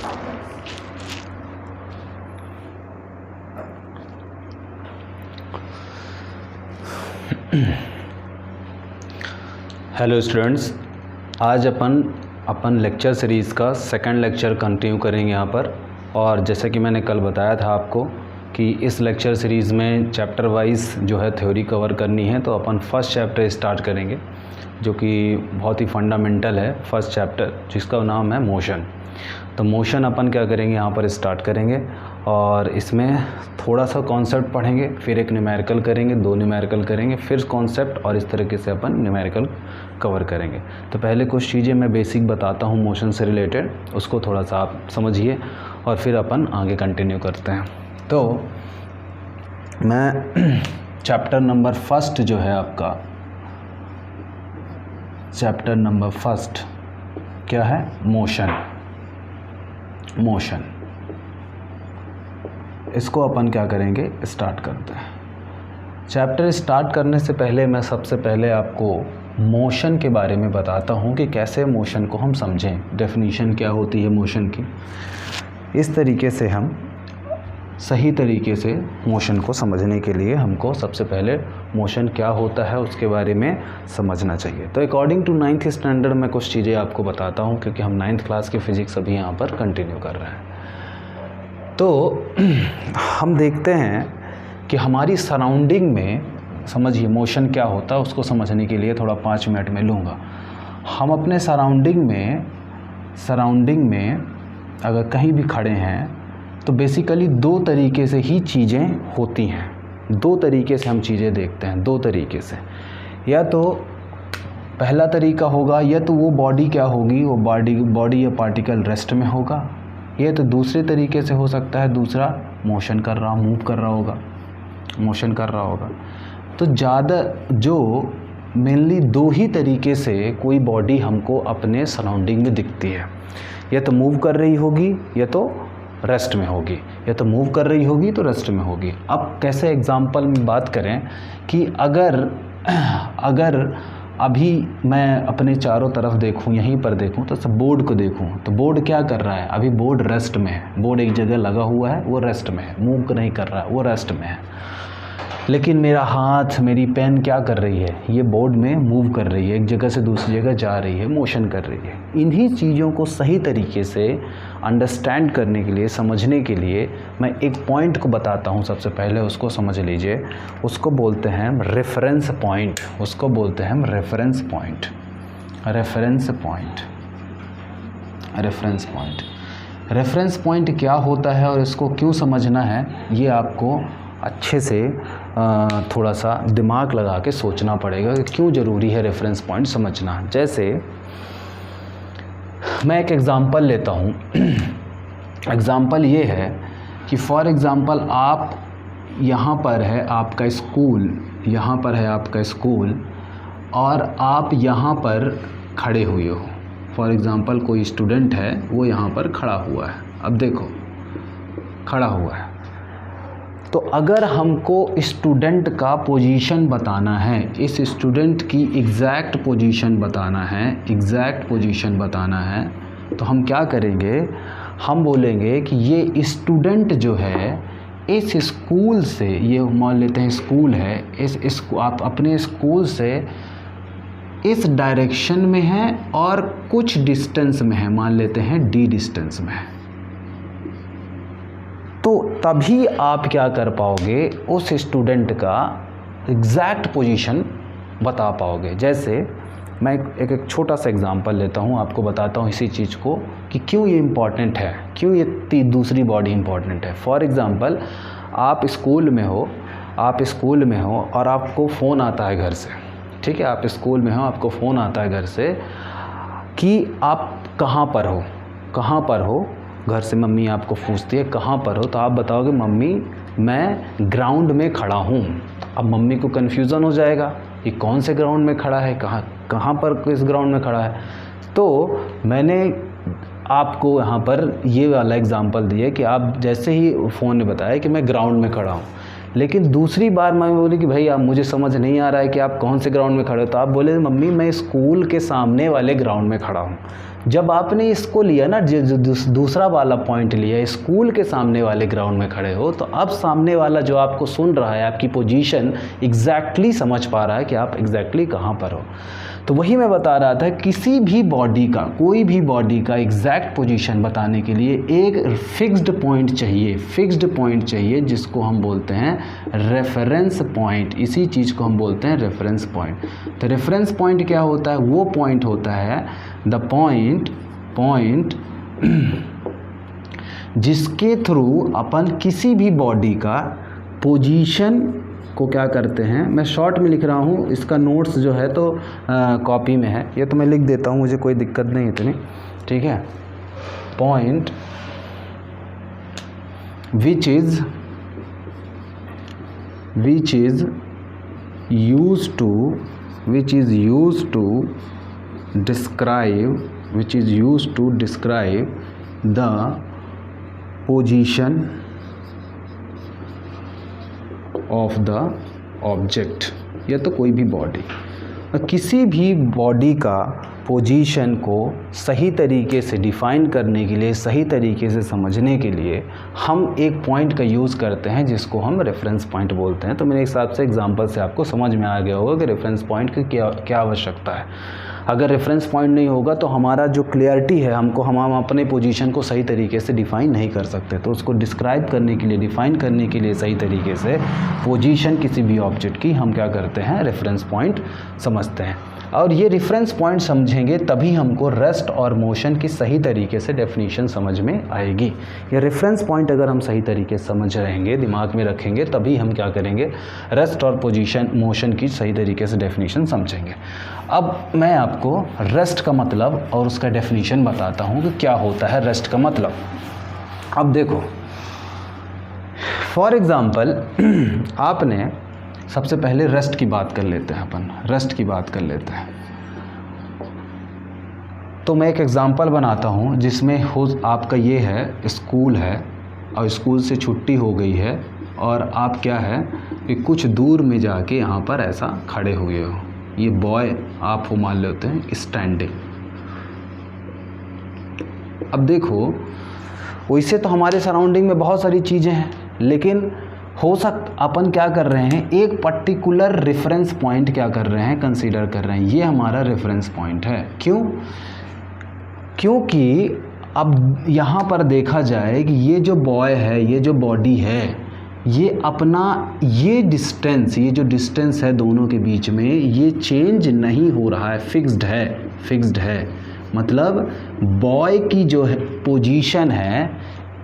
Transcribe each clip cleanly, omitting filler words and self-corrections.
Hello students, आज अपन lecture series का second lecture continue करेंगे यहाँ पर। और जैसा कि मैंने कल बताया था आपको कि इस लेक्चर सीरीज़ में चैप्टर वाइज जो है थ्योरी कवर करनी है, तो अपन फर्स्ट चैप्टर स्टार्ट करेंगे जो कि बहुत ही फंडामेंटल है। फर्स्ट चैप्टर जिसका नाम है मोशन। तो मोशन अपन क्या करेंगे यहाँ पर स्टार्ट करेंगे और इसमें थोड़ा सा कॉन्सेप्ट पढ़ेंगे, फिर एक न्यूमेरिकल करेंगे, दो न्यूमेरिकल करेंगे, फिर कॉन्सेप्ट, और इस तरीके से अपन न्यूमेरिकल कवर करेंगे। तो पहले कुछ चीज़ें मैं बेसिक बताता हूँ मोशन से रिलेटेड, उसको थोड़ा सा आप समझिए और फिर अपन आगे कंटिन्यू करते हैं। तो मैं चैप्टर नंबर फर्स्ट जो है आपका, चैप्टर नंबर फर्स्ट क्या है? मोशन। मोशन इसको अपन क्या करेंगे, स्टार्ट करते हैं। चैप्टर स्टार्ट करने से पहले मैं सबसे पहले आपको मोशन के बारे में बताता हूँ कि कैसे मोशन को हम समझें, डेफिनीशन क्या होती है मोशन की। इस तरीके से हम सही तरीके से मोशन को समझने के लिए हमको सबसे पहले मोशन क्या होता है उसके बारे में समझना चाहिए। तो अकॉर्डिंग टू 9th स्टैंडर्ड में कुछ चीज़ें आपको बताता हूँ, क्योंकि हम 9th क्लास की फ़िज़िक्स अभी यहाँ पर कंटिन्यू कर रहे हैं। तो हम देखते हैं कि हमारी सराउंडिंग में, समझिए मोशन क्या होता है उसको समझने के लिए थोड़ा 5 मिनट में लूँगा। हम अपने सराउंडिंग में अगर कहीं भी खड़े हैं तो बेसिकली दो तरीके से ही चीज़ें होती हैं, दो तरीके से हम चीज़ें देखते हैं, दो तरीके से। या तो पहला तरीका होगा, या तो वो बॉडी क्या होगी, वो बॉडी या पार्टिकल रेस्ट में होगा, ये तो दूसरे तरीके से हो सकता है, दूसरा मोशन कर रहा, मूव कर रहा होगा, मोशन कर रहा होगा। तो ज़्यादा जो मेनली दो ही तरीके से कोई बॉडी हमको अपने सराउंडिंग में दिखती है, या तो मूव कर रही होगी या तो रेस्ट में होगी, या तो मूव कर रही होगी तो रेस्ट में होगी। अब कैसे एग्जांपल में बात करें कि अगर अभी मैं अपने चारों तरफ देखूं, यहीं पर देखूं, तो सब बोर्ड को देखूं, तो बोर्ड क्या कर रहा है? अभी बोर्ड रेस्ट में है, बोर्ड एक जगह लगा हुआ है, वो रेस्ट में है, मूव नहीं कर रहा है, वो रेस्ट में है। लेकिन मेरा हाथ, मेरी पेन क्या कर रही है? ये बोर्ड में मूव कर रही है, एक जगह से दूसरी जगह जा रही है, मोशन कर रही है। इन्हीं चीज़ों को सही तरीके से अंडरस्टैंड करने के लिए, समझने के लिए मैं एक पॉइंट को बताता हूँ। सबसे पहले उसको समझ लीजिए, उसको बोलते हैं रेफरेंस पॉइंट, उसको बोलते हैं reference point, reference point, reference point. Reference point क्या होता है और इसको क्यों समझना है, ये आपको अच्छे से थोड़ा सा दिमाग लगा के सोचना पड़ेगा कि क्यों ज़रूरी है रेफरेंस पॉइंट समझना। जैसे मैं एक एग्ज़ाम्पल लेता हूँ। एग्ज़ाम्पल ये है कि फॉर एग्ज़ाम्पल आप यहाँ पर है आपका स्कूल, यहाँ पर है आपका स्कूल, और आप यहाँ पर खड़े हुए हो। फॉर एग्ज़ाम्पल कोई स्टूडेंट है, वो यहाँ पर खड़ा हुआ है। अब देखो, खड़ा हुआ है। तो अगर हमको स्टूडेंट का पोजीशन बताना है, इस स्टूडेंट की एग्जैक्ट पोजीशन बताना है, एग्जैक्ट पोजीशन बताना है, तो हम क्या करेंगे? हम बोलेंगे कि ये स्टूडेंट जो है इस स्कूल से, ये मान लेते हैं स्कूल है, आप अपने स्कूल से इस डायरेक्शन में है और कुछ डिस्टेंस में है, मान लेते हैं d डिस्टेंस में है। तो तभी आप क्या कर पाओगे, उस स्टूडेंट का एग्जैक्ट पोजीशन बता पाओगे। जैसे मैं एक छोटा सा एग्जांपल लेता हूँ, आपको बताता हूँ इसी चीज़ को कि क्यों ये इम्पॉर्टेंट है, क्यों ये दूसरी बॉडी इम्पॉर्टेंट है। फॉर एग्ज़ाम्पल आप स्कूल में हो, और आपको फ़ोन आता है घर से, ठीक है, आप स्कूल में हो, आपको फ़ोन आता है घर से कि आप कहाँ पर हो, घर से मम्मी आपको पूछती है कहाँ पर हो, तो आप बताओगे मम्मी मैं ग्राउंड में खड़ा हूँ। अब मम्मी को कन्फ्यूज़न हो जाएगा, ये कौन से ग्राउंड में खड़ा है, कहाँ पर किस ग्राउंड में खड़ा है। तो मैंने आपको यहाँ पर ये वाला एग्जांपल दिया कि आप जैसे ही फ़ोन ने बताया कि मैं ग्राउंड में खड़ा हूँ, लेकिन दूसरी बार मम्मी बोली कि भाई आप मुझे समझ नहीं आ रहा है कि आप कौन से ग्राउंड में खड़े हो। तो आप बोले मम्मी मैं स्कूल के सामने वाले ग्राउंड में खड़ा हूँ। जब आपने इसको लिया ना, जो दूसरा वाला पॉइंट लिया, स्कूल के सामने वाले ग्राउंड में खड़े हो, तो अब सामने वाला जो आपको सुन रहा है आपकी पोजीशन एग्जैक्टली समझ पा रहा है कि आप एग्जैक्टली कहाँ पर हो। तो वही मैं बता रहा था, किसी भी बॉडी का, कोई भी बॉडी का एग्जैक्ट पोजीशन बताने के लिए एक फिक्स्ड पॉइंट चाहिए, फिक्स्ड पॉइंट चाहिए जिसको हम बोलते हैं रेफरेंस पॉइंट। इसी चीज़ को हम बोलते हैं रेफरेंस पॉइंट। तो रेफरेंस पॉइंट क्या होता है? वो पॉइंट होता है द पॉइंट जिसके थ्रू अपन किसी भी बॉडी का पोजीशन को क्या करते हैं। मैं शॉर्ट में लिख रहा हूँ, इसका नोट्स जो है तो कॉपी में है, ये तो मैं लिख देता हूँ, मुझे कोई दिक्कत नहीं इतनी, ठीक है। Point which is used to describe the position of the object, या तो कोई भी बॉडी, किसी भी बॉडी का पोजीशन को सही तरीके से डिफ़ाइन करने के लिए, सही तरीके से समझने के लिए हम एक पॉइंट का यूज़ करते हैं जिसको हम रेफरेंस पॉइंट बोलते हैं। तो मेरे हिसाब से एग्जांपल से आपको समझ में आ गया होगा कि रेफरेंस पॉइंट की क्या आवश्यकता है। अगर रेफरेंस पॉइंट नहीं होगा तो हमारा जो क्लियरिटी है, हम अपने पोजीशन को सही तरीके से डिफ़ाइन नहीं कर सकते। तो उसको डिस्क्राइब करने के लिए, डिफ़ाइन करने के लिए सही तरीके से पोजीशन किसी भी ऑब्जेक्ट की हम क्या करते हैं? रेफरेंस पॉइंट समझते हैं। और ये रेफरेंस पॉइंट समझेंगे तभी हमको रेस्ट और मोशन की सही तरीके से डेफिनेशन समझ में आएगी। ये रेफरेंस पॉइंट अगर हम सही तरीके से समझ रहेंगे, दिमाग में रखेंगे, तभी हम क्या करेंगे? रेस्ट और पोजीशन, मोशन की सही तरीके से डेफिनेशन समझेंगे। अब मैं आपको रेस्ट का मतलब और उसका डेफिनेशन बताता हूँ कि क्या होता है रेस्ट का मतलब। अब देखो, फॉर एग्ज़ाम्पल आपने सबसे पहले रेस्ट की बात कर लेते हैं, अपन रेस्ट की बात कर लेते हैं। तो मैं एक एग्ज़ाम्पल बनाता हूँ जिसमें आपका ये है, स्कूल है और स्कूल से छुट्टी हो गई है और आप क्या है कि कुछ दूर में जाके यहाँ पर ऐसा खड़े हुए हो। ये बॉय आप हो मान लेते हैं स्टैंडिंग। अब देखो, वैसे तो हमारे सराउंडिंग में बहुत सारी चीज़ें हैं, लेकिन अपन क्या कर रहे हैं? एक पर्टिकुलर रेफरेंस पॉइंट क्या कर रहे हैं? कंसीडर कर रहे हैं। ये हमारा रेफरेंस पॉइंट है। क्यों? क्योंकि अब यहाँ पर देखा जाए कि ये जो बॉय है, ये जो बॉडी है, ये अपना ये जो डिस्टेंस है दोनों के बीच में, ये चेंज नहीं हो रहा है, फिक्स्ड है। मतलब बॉय की जो है पोजीशन है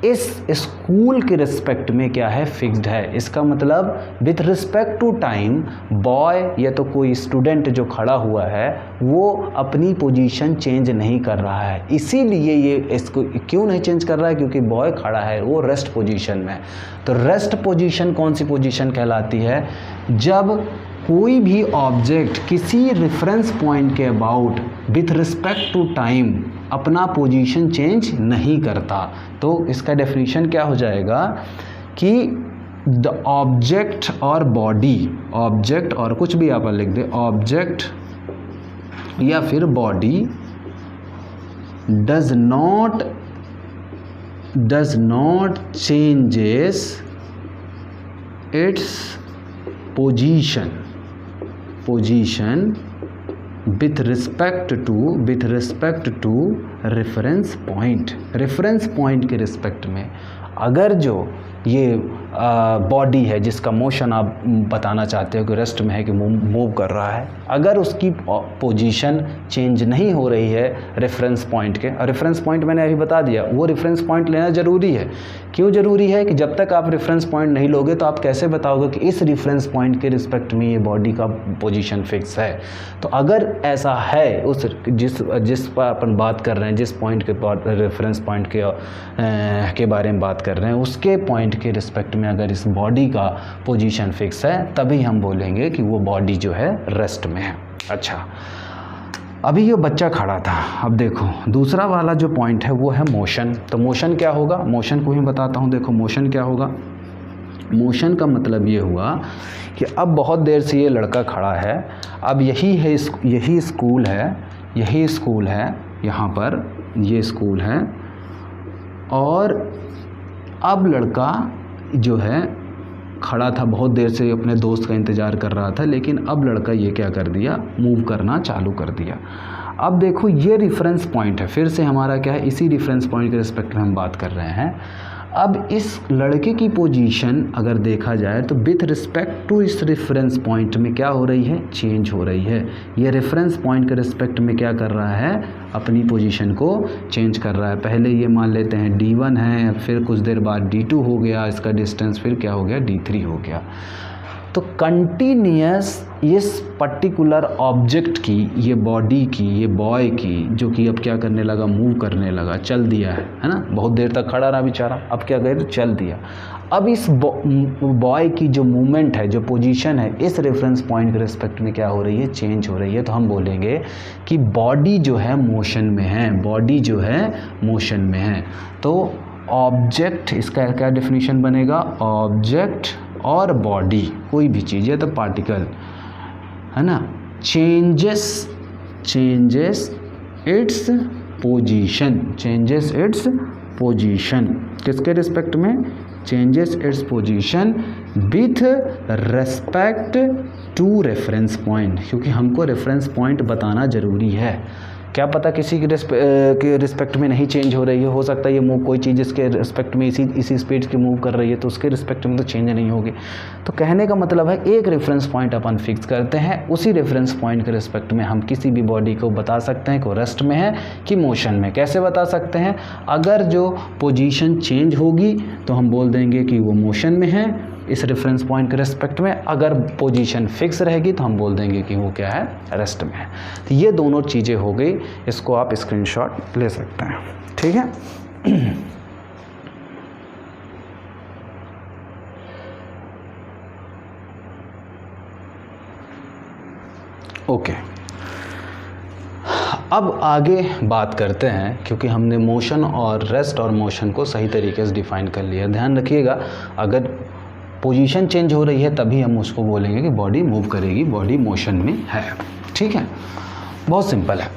इस स्कूल के रिस्पेक्ट में क्या है? फिक्स्ड है। इसका मतलब with respect to time boy या तो कोई स्टूडेंट जो खड़ा हुआ है वो अपनी पोजीशन चेंज नहीं कर रहा है। इसीलिए ये इसको क्यों नहीं चेंज कर रहा है? क्योंकि बॉय खड़ा है, वो रेस्ट पोजीशन में। तो रेस्ट पोजीशन कौन सी पोजीशन कहलाती है? जब कोई भी ऑब्जेक्ट किसी रेफरेंस पॉइंट के about with respect to time अपना पोजीशन चेंज नहीं करता। तो इसका डेफिनेशन क्या हो जाएगा कि द ऑब्जेक्ट और बॉडी, ऑब्जेक्ट और कुछ भी आप लिख दे, ऑब्जेक्ट या फिर body does not changes its position with respect to reference point के रिस्पेक्ट में। अगर जो ये बॉडी है जिसका मोशन आप बताना चाहते हो कि रेस्ट में है कि मूव कर रहा है, अगर उसकी पोजीशन चेंज नहीं हो रही है रेफरेंस पॉइंट के, और रेफरेंस पॉइंट मैंने अभी बता दिया, वो रेफरेंस पॉइंट लेना ज़रूरी है। क्यों ज़रूरी है? कि जब तक आप रेफरेंस पॉइंट नहीं लोगे तो आप कैसे बताओगे कि इस रेफरेंस पॉइंट के रिस्पेक्ट में ये बॉडी का पोजीशन फिक्स है। तो अगर ऐसा है, उस जिस पर अपन बात कर रहे हैं, जिस पॉइंट के रेफरेंस पॉइंट के बारे में बात कर रहे हैं, उसके पॉइंट के रिस्पेक्ट में अगर इस बॉडी का पोजीशन फिक्स है, तभी हम बोलेंगे कि वो बॉडी जो है रेस्ट में है। अच्छा, अभी ये बच्चा खड़ा था। अब देखो, दूसरा वाला जो पॉइंट है वो है मोशन। तो मोशन क्या होगा? मोशन को ही बताता हूँ। देखो मोशन क्या होगा? मोशन का मतलब ये हुआ कि अब बहुत देर से ये लड़का खड़ा है, अब यही स्कूल है, यहाँ पर ये स्कूल है, और अब लड़का जो है खड़ा था, बहुत देर से अपने दोस्त का इंतज़ार कर रहा था, लेकिन अब लड़का ये क्या कर दिया, मूव करना चालू कर दिया। अब देखो ये रेफरेंस पॉइंट है, फिर से हमारा क्या है, इसी रेफरेंस पॉइंट के रिस्पेक्ट में हम बात कर रहे हैं। अब इस लड़के की पोजीशन अगर देखा जाए तो विथ रिस्पेक्ट टू इस रेफरेंस पॉइंट में क्या हो रही है, चेंज हो रही है। ये रेफरेंस पॉइंट के रिस्पेक्ट में क्या कर रहा है, अपनी पोजीशन को चेंज कर रहा है। पहले ये मान लेते हैं D1 है, फिर कुछ देर बाद D2 हो गया इसका डिस्टेंस, फिर क्या हो गया, D3 हो गया। तो कंटिन्यूस इस पर्टिकुलर ऑब्जेक्ट की, ये बॉडी की, ये बॉय की, जो कि अब क्या करने लगा, मूव करने लगा, चल दिया है ना। बहुत देर तक खड़ा रहा बेचारा, अब क्या करे, चल दिया। अब इस बॉय की जो मूवमेंट है, जो पोजीशन है, इस रेफरेंस पॉइंट के रिस्पेक्ट में क्या हो रही है, चेंज हो रही है। तो हम बोलेंगे कि बॉडी जो है मोशन में है, बॉडी जो है मोशन में है। तो ऑब्जेक्ट, इसका क्या डेफिनेशन बनेगा, ऑब्जेक्ट और बॉडी, कोई भी चीज़ है तो पार्टिकल है ना, चेंजेस इट्स पोजीशन, किसके रिस्पेक्ट में, changes its position with respect to reference point, क्योंकि हमको रेफरेंस पॉइंट बताना ज़रूरी है। क्या पता किसी के रिस्पेक्ट में नहीं चेंज हो रही है, हो सकता है ये मूव, कोई चीज़ इसके रिस्पेक्ट में इसी स्पीड की मूव कर रही है, तो उसके रिस्पेक्ट में तो चेंज नहीं होगी। तो कहने का मतलब है एक रेफरेंस पॉइंट अपन फिक्स करते हैं, उसी रेफरेंस पॉइंट के रिस्पेक्ट में हम किसी भी बॉडी को बता सकते हैं कि रेस्ट में है कि मोशन में। कैसे बता सकते हैं, अगर जो पोजीशन चेंज होगी तो हम बोल देंगे कि वो मोशन में है इस रेफरेंस पॉइंट के रिस्पेक्ट में, अगर पोजीशन फिक्स रहेगी तो हम बोल देंगे कि वो क्या है, रेस्ट में है। तो ये दोनों चीज़ें हो गई, इसको आप स्क्रीनशॉट ले सकते हैं, ठीक है। ओके, अब आगे बात करते हैं, क्योंकि हमने मोशन और रेस्ट और मोशन को सही तरीके से डिफाइन कर लिया। ध्यान रखिएगा, अगर पोजीशन चेंज हो रही है तभी हम उसको बोलेंगे कि बॉडी मूव करेगी, बॉडी मोशन में है, ठीक है। बहुत सिंपल है।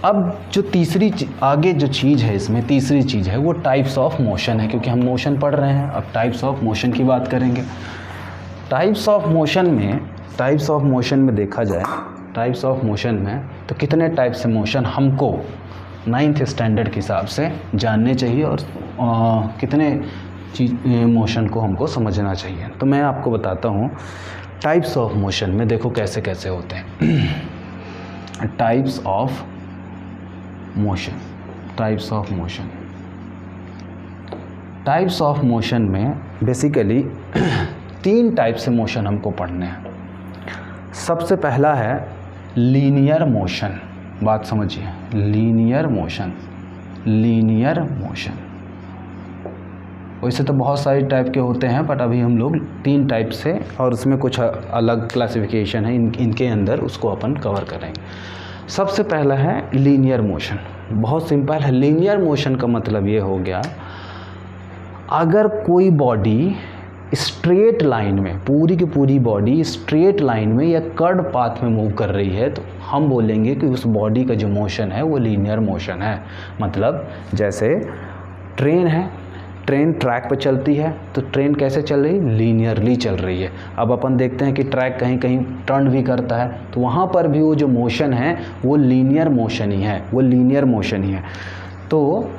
अब जो तीसरी आगे जो चीज़ है, इसमें तीसरी चीज़ है वो टाइप्स ऑफ मोशन है, क्योंकि हम मोशन पढ़ रहे हैं। अब टाइप्स ऑफ मोशन की बात करेंगे। टाइप्स ऑफ मोशन में देखा जाए, टाइप्स ऑफ मोशन में तो कितने टाइप से मोशन हमको 9th स्टैंडर्ड के हिसाब से जानने चाहिए, और कितने मोशन को हमको समझना चाहिए। तो मैं आपको बताता हूँ टाइप्स ऑफ मोशन में देखो कैसे कैसे होते हैं। टाइप्स ऑफ मोशन में बेसिकली 3 टाइप से मोशन हमको पढ़ने हैं। सबसे पहला है लीनियर मोशन, बात समझिए, लीनियर मोशन। वैसे तो बहुत सारे टाइप के होते हैं, बट अभी हम लोग 3 टाइप से, और उसमें कुछ अलग क्लासिफिकेशन है इनके अंदर, उसको अपन कवर करेंगे। सबसे पहला है लीनियर मोशन। बहुत सिंपल है। लीनियर मोशन का मतलब ये हो गया, अगर कोई बॉडी स्ट्रेट लाइन में, पूरी की पूरी बॉडी स्ट्रेट लाइन में या कर्व पाथ में मूव कर रही है, तो हम बोलेंगे कि उस बॉडी का जो मोशन है वो लीनियर मोशन है। मतलब जैसे ट्रेन है, ट्रेन ट्रैक पर चलती है, तो ट्रेन कैसे चल रही है, लीनियरली चल रही है। अब अपन देखते हैं कि ट्रैक कहीं कहीं टर्न भी करता है, तो वहाँ पर भी वो जो मोशन है वो लीनियर मोशन ही है, तो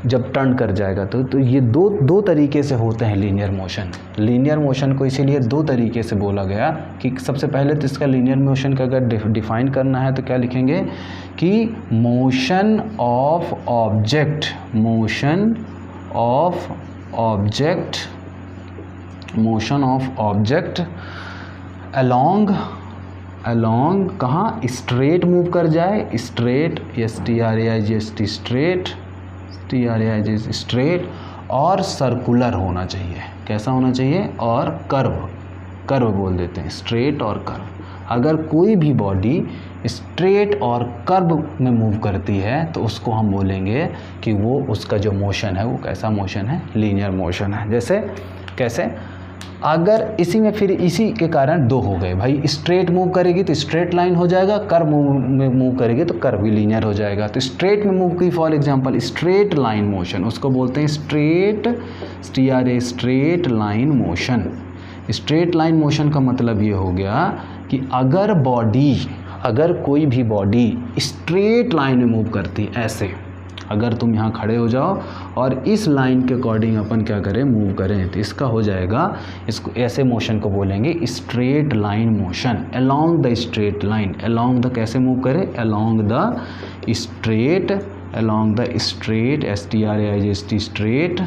जब टर्न कर जाएगा तो ये दो तरीके से होते हैं लीनियर मोशन को इसीलिए 2 तरीके से बोला गया कि सबसे पहले तो इसका लीनियर मोशन का अगर डिफाइन करना है तो क्या लिखेंगे कि मोशन ऑफ ऑब्जेक्ट अलोंग कहाँ, स्ट्रेट मूव कर जाए, स्ट्रेट, स्ट्रेट और सर्कुलर होना चाहिए। कैसा होना चाहिए, और कर्व बोल देते हैं, स्ट्रेट और कर्व। अगर कोई भी बॉडी स्ट्रेट और कर्व में मूव करती है तो उसको हम बोलेंगे कि वो, उसका जो मोशन है वो कैसा मोशन है, लीनियर मोशन है। जैसे कैसे, अगर इसी में फिर इसी के कारण दो हो गए भाई, स्ट्रेट मूव करेगी तो स्ट्रेट लाइन हो जाएगा, कर्व में मूव करेगी तो कर्व लीनियर हो जाएगा। तो स्ट्रेट में मूव की for example straight line motion, उसको बोलते हैं straight, straight line motion. Straight line motion का मतलब ये हो गया कि अगर कोई भी बॉडी स्ट्रेट लाइन में मूव करती ऐसे, अगर तुम यहाँ खड़े हो जाओ और इस लाइन के अकॉर्डिंग अपन क्या करें, मूव करें, तो इसका हो जाएगा, इसको ऐसे मोशन को बोलेंगे straight line motion. Along the straight line, along the कैसे मूव करें, along the straight, STRAIGHT straight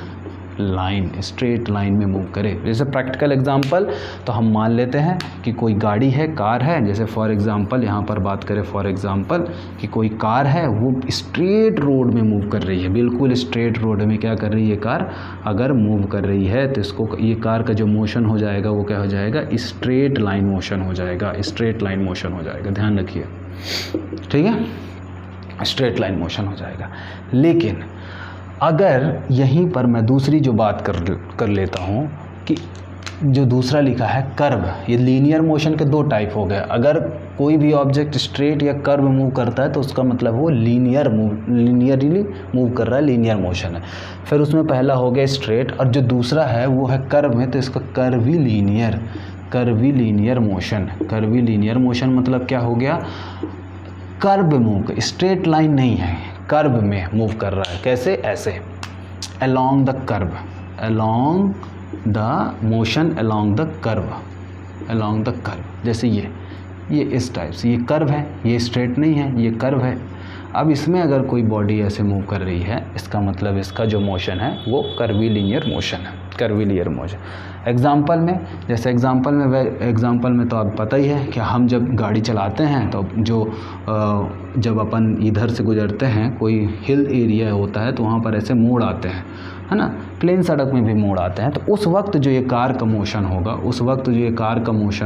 line, straight line में मूव करे। जैसे प्रैक्टिकल एग्जांपल तो हम मान लेते हैं कि कोई गाड़ी है, कार है, जैसे फॉर एग्जांपल यहाँ पर बात करें फॉर एग्जांपल कि कोई कार है, वो स्ट्रेट रोड में मूव कर रही है, बिल्कुल स्ट्रेट रोड में क्या कर रही है कार, अगर मूव कर रही है तो इसको, ये कार का जो मोशन हो जाएगा वो क्या हो जाएगा, स्ट्रेट लाइन मोशन हो जाएगा, स्ट्रेट लाइन मोशन हो जाएगा, ध्यान रखिए, ठीक है, स्ट्रेट लाइन मोशन हो जाएगा। लेकिन अगर यहीं पर मैं दूसरी जो बात कर लेता हूँ कि जो दूसरा लिखा है कर्व, ये लीनियर मोशन के दो टाइप हो गए। अगर कोई भी ऑब्जेक्ट स्ट्रेट या कर्व मूव करता है तो उसका मतलब वो लीनियरली मूव कर रहा है, लीनियर मोशन है। फिर उसमें पहला हो गया स्ट्रेट और जो दूसरा है वो है कर्व में, तो इसका कर्वीलीनियर मोशन मतलब क्या हो गया, कर्व मूव, स्ट्रेट लाइन नहीं है, कर्व में मूव कर रहा है, कैसे, ऐसे, along the curve, along the motion along the curve, जैसे ये इस टाइप से, ये कर्व है, ये स्ट्रेट नहीं है, ये कर्व है। अब इसमें अगर कोई बॉडी ऐसे मूव कर रही है, इसका मतलब इसका जो मोशन है वो कर्वीलीनियर मोशन है, कर्वीलियर मोशन। एग्जाम्पल में तो आप पता ही है कि हम जब गाड़ी चलाते हैं तो जब अपन इधर से गुजरते हैं, कोई हिल एरिया होता है तो वहाँ पर ऐसे मोड़ आते हैं, है ना, प्लेन सड़क में भी मोड़ आते हैं, तो उस वक्त जो ये कार का मोशन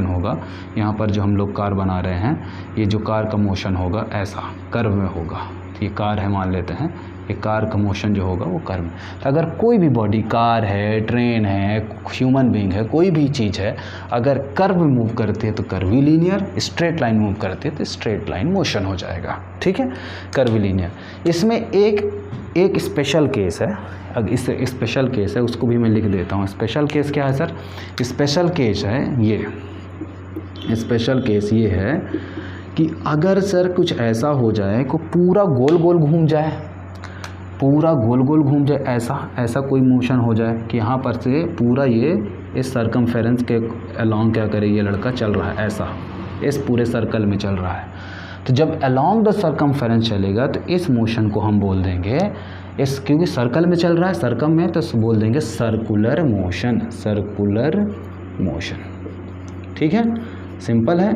होगा, यहाँ पर जो हम लोग कार बना रहे हैं, ये जो कार का मोशन होगा ऐसा कर्व में होगा, ये कार है मान लेते हैं, ये कार का मोशन जो होगा वो कर्व में। तो अगर कोई भी बॉडी, कार है, ट्रेन है, ह्यूमन बीइंग है, कोई भी चीज़ है, अगर कर्व में मूव करती है तो कर्वीलीनियर, स्ट्रेट लाइन मूव करती है तो स्ट्रेट लाइन मोशन हो जाएगा, ठीक है, कर्वीलीनियर। इसमें एक स्पेशल केस है, अब इस स्पेशल केस है उसको भी मैं लिख देता हूँ। स्पेशल केस क्या है सर, स्पेशल केस है ये है कि अगर सर कुछ ऐसा हो जाए कि पूरा गोल गोल घूम जाए, ऐसा कोई मोशन हो जाए कि यहाँ पर से पूरा ये इस सर्कमफेरेंस के अलोंग क्या करे, ये लड़का चल रहा है, ऐसा इस पूरे सर्कल में चल रहा है। तो जब अलोंग द सर्कमफेरेंस चलेगा तो इस मोशन को हम बोल देंगे, क्योंकि सर्कल में चल रहा है, सर्कम में, तो बोल देंगे सर्कुलर मोशन, ठीक है, सिंपल है।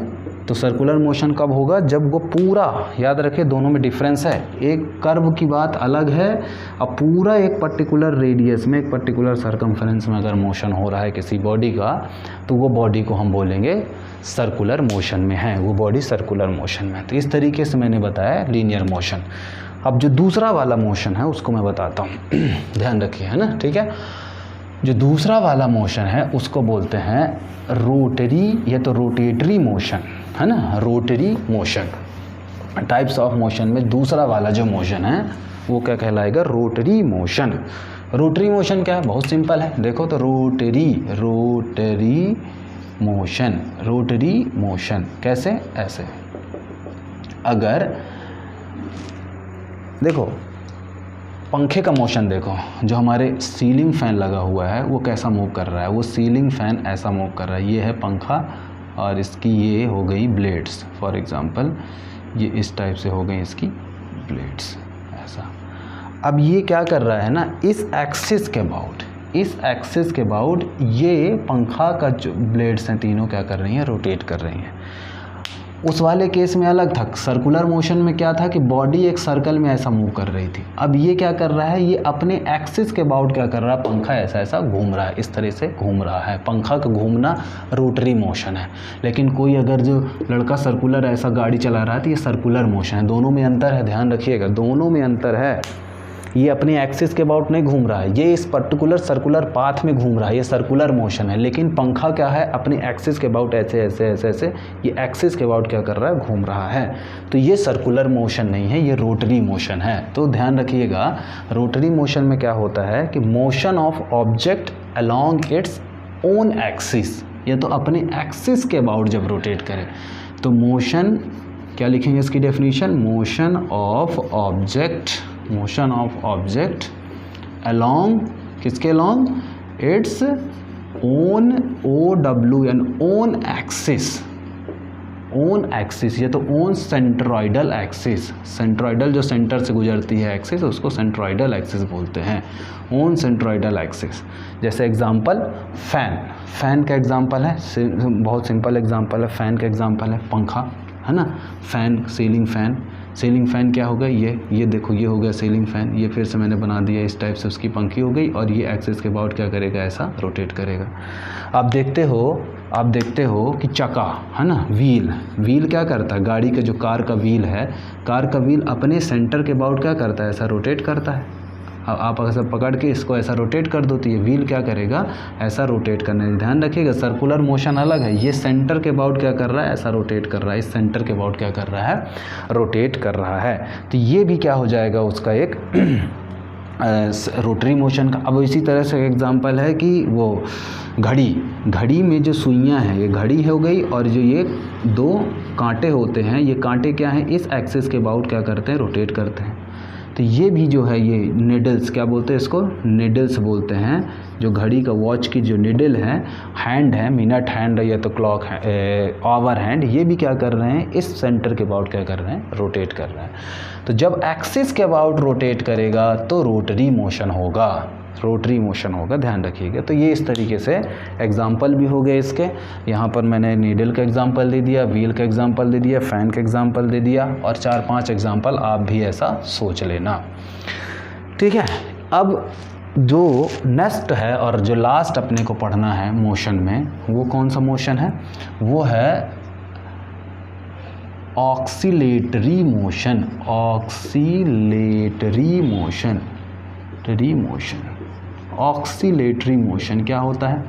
तो सर्कुलर मोशन कब होगा, जब वो पूरा, याद रखें दोनों में डिफरेंस है, एक कर्व की बात अलग है, अब पूरा एक पर्टिकुलर रेडियस में, एक पर्टिकुलर सर्कमफेरेंस में अगर मोशन हो रहा है किसी बॉडी का, तो वो बॉडी को हम बोलेंगे सर्कुलर मोशन में है, वो बॉडी सर्कुलर मोशन में। तो इस तरीके से मैंने बताया लीनियर मोशन। अब जो दूसरा वाला मोशन है उसको मैं बताता हूँ, ध्यान रखिए, है ना, ठीक है। जो दूसरा वाला मोशन है उसको बोलते हैं रोटरी या तो रोटेटरी मोशन, है ना, rotary motion. Types of motion में दूसरा वाला जो मोशन है वो क्या कहलाएगा, रोटरी मोशन। रोटरी मोशन क्या है, बहुत सिंपल है, देखो तो रोटरी मोशन कैसे, ऐसे। अगर देखो पंखे का मोशन देखो, जो हमारे सीलिंग फ़ैन लगा हुआ है वो कैसा मूव कर रहा है, वो सीलिंग फ़ैन ऐसा मूव कर रहा है, ये है पंखा और इसकी ये हो गई ब्लेड्स, फॉर एग्जांपल ये इस टाइप से हो गई इसकी ब्लेड्स, ऐसा। अब ये क्या कर रहा है ना, इस एक्सिस के अबाउट ये पंखा का जो ब्लेड्स हैं तीनों क्या कर रही हैं, रोटेट कर रही हैं। उस वाले केस में अलग था, सर्कुलर मोशन में क्या था कि बॉडी एक सर्कल में ऐसा मूव कर रही थी। अब ये क्या कर रहा है, ये अपने एक्सिस के अबाउट क्या कर रहा है, पंखा ऐसा घूम रहा है, इस तरह से घूम रहा है। पंखा का घूमना रोटरी मोशन है। लेकिन कोई अगर जो लड़का सर्कुलर ऐसा गाड़ी चला रहा है तो ये सर्कुलर मोशन है। दोनों में अंतर है, ध्यान रखिएगा, दोनों में अंतर है। ये अपनी एक्सिस के अबाउट नहीं घूम रहा है, ये इस पर्टिकुलर सर्कुलर पाथ में घूम रहा है, ये सर्कुलर मोशन है। लेकिन पंखा क्या है, अपनी एक्सिस के अबाउट ऐसे ऐसे ऐसे ऐसे ये एक्सिस के अबाउट क्या कर रहा है, घूम रहा है। तो ये सर्कुलर मोशन नहीं है, ये रोटरी मोशन है। तो ध्यान रखिएगा, रोटरी मोशन में क्या होता है कि motion of object along it's own axis, ये तो अपने एक्सिस के अबाउट जब रोटेट करे तो मोशन क्या लिखेंगे इसकी definition, motion of object along, किसके along, it's own OWN own axis, ये तो ओन सेंट्रोइडल एक्सिस, सेंट्रोइडल जो सेंटर से गुजरती है एक्सिस उसको सेंट्रोइडल एक्सिस बोलते हैं, ओन सेंट्रोइडल एक्सिस। जैसे एग्जांपल फैन का एग्जांपल है, बहुत सिंपल एग्जांपल है, फैन का एग्जांपल है पंखा, है ना। फैन, सीलिंग फैन क्या होगा, ये देखो ये हो गया सीलिंग फैन, ये फिर से मैंने बना दिया इस टाइप से, उसकी पंखी हो गई और ये एक्सिस के अबाउट क्या करेगा, ऐसा रोटेट करेगा। आप देखते हो कि चक्का, है ना, व्हील क्या करता है, गाड़ी का जो कार का व्हील है, कार का व्हील अपने सेंटर के अबाउट क्या करता है, ऐसा रोटेट करता है। अब आप ऐसा पकड़ के इसको ऐसा रोटेट कर दो तो ये व्हील क्या करेगा, ऐसा रोटेट करने। ध्यान रखिएगा, सर्कुलर मोशन अलग है, ये सेंटर के अबाउट क्या कर रहा है, ऐसा रोटेट कर रहा है, इस सेंटर के अबाउट क्या कर रहा है, रोटेट कर रहा है। तो ये भी क्या हो जाएगा, उसका एक रोटरी मोशन का। अब इसी तरह से एग्जांपल है कि वो घड़ी में जो सुइयां हैं, ये घड़ी हो गई, और जो ये दो कांटे होते हैं, ये कांटे क्या हैं, इस एक्सिस के अबाउट क्या करते हैं, रोटेट करते हैं। तो ये भी जो है, ये निडल्स क्या बोलते हैं, इसको निडल्स बोलते हैं। जो घड़ी का वॉच की जो निडल है, हैंड है, मिनट हैंड या तो क्लॉक है, आवर हैंड, ये भी क्या कर रहे हैं, इस सेंटर के अबाउट क्या कर रहे हैं, रोटेट कर रहे हैं। तो जब एक्सिस के अबाउट रोटेट करेगा तो रोटरी मोशन होगा, ध्यान रखिएगा। तो ये इस तरीके से एग्जाम्पल भी हो गए इसके। यहाँ पर मैंने नीडल का एग्जाम्पल दे दिया, व्हील का एग्जाम्पल दे दिया, फैन का एग्जाम्पल दे दिया, और 4-5 एग्जाम्पल आप भी ऐसा सोच लेना, ठीक है। अब जो नेक्स्ट है और जो लास्ट अपने को पढ़ना है मोशन में, वो कौन सा मोशन है, वो है ऑक्सीलेटरी मोशन क्या होता है,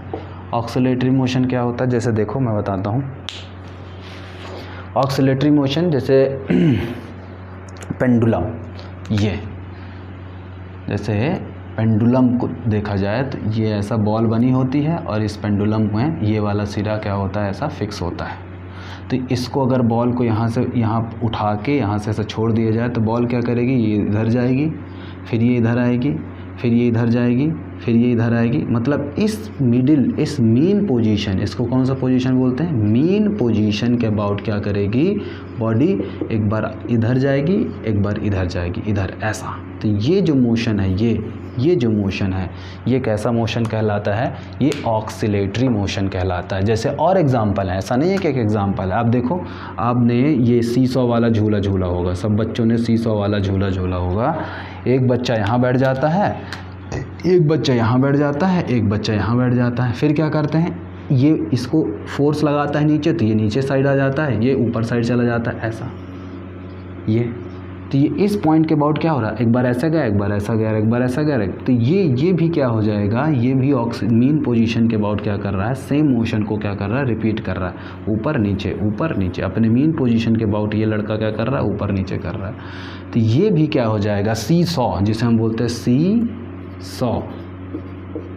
ऑक्सीलेटरी मोशन क्या होता है, जैसे देखो मैं बताता हूँ। ऑक्सीलेटरी मोशन जैसे पेंडुलम, ये जैसे पेंडुलम को देखा जाए तो ये ऐसा बॉल बनी होती है, और इस पेंडुलम में ये वाला सिरा क्या होता है, ऐसा फिक्स होता है। तो इसको अगर बॉल को यहाँ से यहाँ उठा के यहाँ से ऐसा छोड़ दिया जाए तो बॉल क्या करेगी, ये इधर जाएगी, फिर ये इधर आएगी, फिर ये इधर जाएगी, फिर ये इधर आएगी। मतलब इस मीन पोजीशन, इसको कौन सा पोजीशन बोलते हैं, मीन पोजीशन के अबाउट क्या करेगी बॉडी, एक बार इधर जाएगी, एक बार इधर जाएगी, इधर, ऐसा। तो ये जो मोशन है, ये जो मोशन है, ये कैसा मोशन कहलाता है, ये ऑक्सीलेटरी मोशन कहलाता है। जैसे और एग्जांपल है, ऐसा नहीं है कि एक एग्जांपल है। आप देखो, आपने ये सीसॉ वाला झूला झूला होगा, सब बच्चों ने सीसॉ वाला झूला झूला होगा। एक बच्चा यहाँ बैठ जाता है, एक बच्चा यहाँ बैठ जाता है, एक बच्चा यहाँ बैठ जाता है। फिर क्या करते हैं, ये इसको फोर्स लगाता है नीचे, तो ये नीचे साइड आ जाता है, ये ऊपर साइड चला जाता है, ऐसा। ये तो ये इस पॉइंट के अबाउट क्या हो रहा है, एक बार ऐसा गया, एक बार ऐसा गया, एक बार ऐसा गया। तो ये भी क्या हो जाएगा, ये भी मीन पोजीशन के अबाउट क्या कर रहा है, सेम मोशन को क्या कर रहा है, रिपीट कर रहा है, ऊपर नीचे अपने मीन पोजीशन के अबाउट ये लड़का क्या कर रहा है, ऊपर नीचे कर रहा है। तो ये भी क्या हो जाएगा, सी सॉ, जिसे हम बोलते हैं सी सॉ,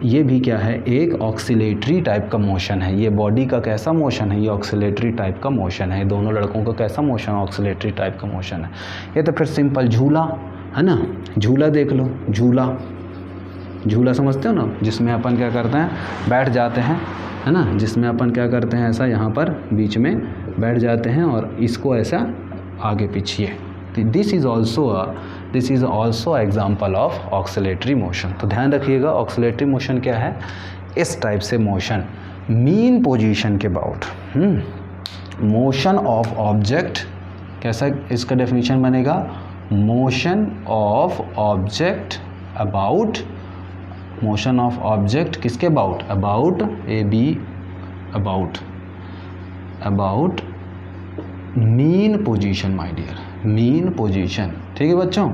ये भी क्या है, एक ऑक्सीलेटरी टाइप का मोशन है। ये बॉडी का कैसा मोशन है, ये ऑक्सीलेटरी टाइप का मोशन है। दोनों लड़कों का कैसा मोशन, ऑक्सीलेटरी टाइप का मोशन है। ये तो फिर सिंपल झूला है ना, झूला देख लो, झूला समझते हो ना, जिसमें अपन क्या करते हैं, बैठ जाते हैं, है ना, जिसमें अपन क्या करते हैं, ऐसा यहाँ पर बीच में बैठ जाते हैं और इसको ऐसा आगे पीछे। This is also example of oscillatory motion. तो ध्यान रखिएगा, ऑक्सीलेटरी मोशन क्या है, इस टाइप से मोशन मीन पोजीशन के अबाउट। मोशन ऑफ ऑब्जेक्ट, कैसा इसका डेफिनेशन बनेगा, motion of object about, motion of object किसके about, about mean position my dear, mean position. ठीक है बच्चों,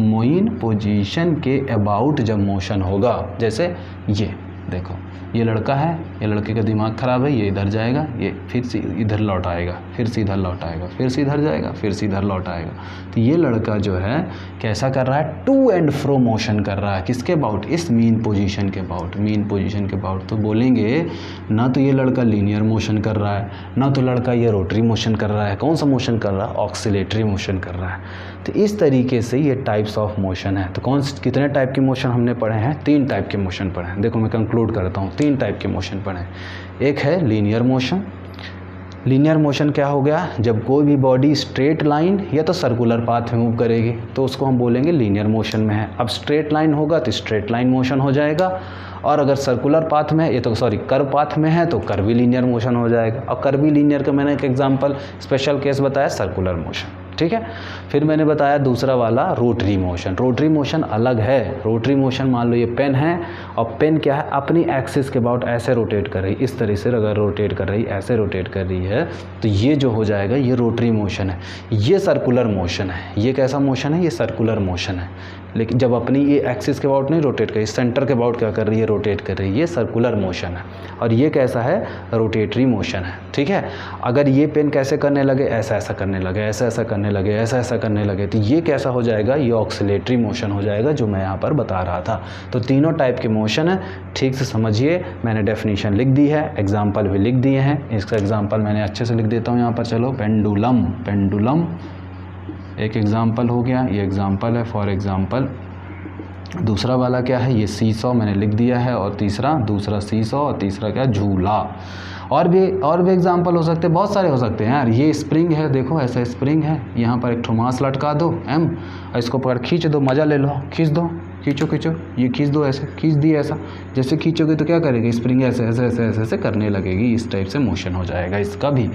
मेन पोजीशन के अबाउट जब मोशन होगा, जैसे ये देखो, ये लड़का है, ये लड़के का दिमाग ख़राब है, ये इधर जाएगा, ये फिर से इधर लौट आएगा, फिर से इधर लौट आएगा, फिर से इधर जाएगा, फिर से इधर लौट आएगा। तो ये लड़का जो है कैसा कर रहा है, टू एंड फ्रो मोशन कर रहा है, किसके अबाउट, इस मीन पोजीशन के अबाउट, मीन पोजीशन के अबाउट। तो बोलेंगे ना तो ये लड़का लीनियर मोशन कर रहा है, ना तो लड़का ये रोटरी मोशन कर रहा है, कौन सा मोशन कर रहा है, ऑक्सीलेटरी मोशन कर रहा है। तो इस तरीके से ये टाइप्स ऑफ मोशन है। तो कितने टाइप के मोशन हमने पढ़े हैं, 3 टाइप के मोशन पढ़े हैं। देखो मैं कंक्लूड करता हूँ, 3 टाइप के मोशन पढ़े हैं। एक है लीनियर मोशन। लीनियर मोशन क्या हो गया, जब कोई भी बॉडी स्ट्रेट लाइन या तो सर्कुलर पाथ में मूव करेगी तो उसको हम बोलेंगे लीनियर मोशन में है। अब स्ट्रेट लाइन होगा तो स्ट्रेट लाइन मोशन हो जाएगा, और अगर सर्कुलर पाथ में, ये तो सॉरी कर्व पाथ में है तो कर्वी लीनियर मोशन हो जाएगा। और कर्वी लीनियर का मैंने एक एग्जांपल स्पेशल केस बताया, सर्कुलर मोशन, ठीक है। फिर मैंने बताया दूसरा वाला रोटरी मोशन। रोटरी मोशन अलग है। रोटरी मोशन मान लो ये पेन है, और पेन क्या है, अपनी एक्सिस के अबाउट ऐसे रोटेट कर रही, इस तरह से अगर रोटेट कर रही, ऐसे रोटेट कर रही है, तो ये जो हो जाएगा ये रोटरी मोशन है। ये सर्कुलर मोशन है। ये कैसा मोशन है, ये सर्कुलर मोशन है। लेकिन जब अपनी ये एक्सिस के अबाउट नहीं रोटेट कर रही, सेंटर के अबाउट क्या कर रही है, रोटेट कर रही है, ये सर्कुलर मोशन है। और ये कैसा है, रोटेटरी मोशन है, ठीक है। अगर ये पेन कैसे करने लगे, ऐसा ऐसा करने लगे, ऐसा ऐसा करने लगे, ऐसा ऐसा करने लगे, तो ये कैसा हो जाएगा, ये ऑक्सीलेटरी मोशन हो जाएगा, जो मैं यहाँ पर बता रहा था। तो तीनों टाइप के मोशन है, ठीक से समझिए। मैंने डेफिनेशन लिख दी है, एग्जाम्पल भी लिख दिए हैं। इसका एग्जाम्पल मैंने अच्छे से लिख देता हूँ यहाँ पर। चलो, पेंडुलम, पेंडुलम एक एग्जाम्पल हो गया, ये एग्जाम्पल है फॉर एग्जाम्पल। दूसरा वाला क्या है, ये सीसॉ मैंने लिख दिया है, और दूसरा सीसॉ, और तीसरा क्या, झूला। और भी एग्जाम्पल हो सकते हैं, बहुत सारे हो सकते हैं यार। ये स्प्रिंग है, देखो ऐसा स्प्रिंग है, यहाँ पर एक ठो मास लटका दो एम, और इसको पकड़ खींच दो, मज़ा ले लो, खींच दो, खींचो, ये खींच दो, ऐसे खींच दी, ऐसा जैसे खींचोगे तो क्या करेगी, स्प्रिंग ऐसे ऐसे ऐसे ऐसे ऐसे करने लगेगी, इस टाइप से मोशन हो जाएगा इसका भी।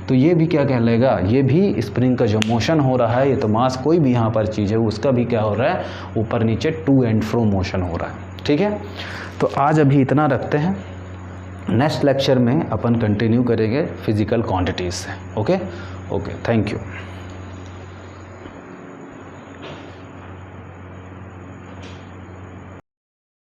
तो ये भी क्या कहलाएगा, ये भी स्प्रिंग का जो मोशन हो रहा है, ये तो मास कोई भी यहाँ पर चीज़ है उसका भी क्या हो रहा है, ऊपर नीचे टू एंड फ्रो मोशन हो रहा है, ठीक है। तो आज अभी इतना रखते हैं, नेक्स्ट लेक्चर में अपन कंटिन्यू करेंगे फिजिकल क्वांटिटीज़ से। Okay, thank you.